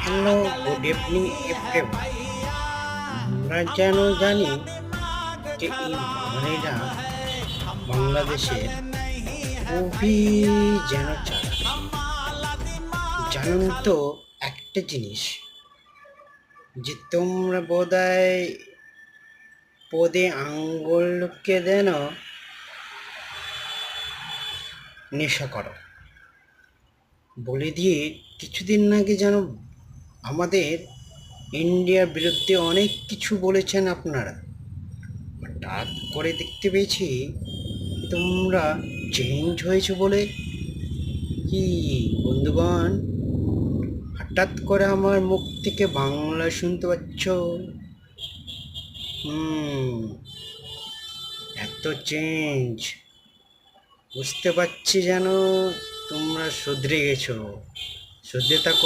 Hello, good evening everyone. আমরা যেন জানি যে এই বাঙালিরা বাংলাদেশের খুবই যেন চালাক। জানুন তো একটা জিনিস, যে তোমরা বোধহয় পদে আঙ্গুলকে যেন নেশা করো। বলে দিয়ে কিছুদিন আগে যেন আমাদের ইন্ডিয়ার বিরুদ্ধে অনেক কিছু বলেছেন আপনারা। হঠাৎ করে দেখতে পেয়েছি তোমরা চেঞ্জ হয়েছে বলে। কি বন্ধুগণ, হঠাৎ করে আমার মুখ থেকে বাংলা শুনতে পাচ্ছ? হুম, এত চেঞ্জ বুঝতে পারছি যেন তোমরা শুধরে গেছো। শুধরে থাকো।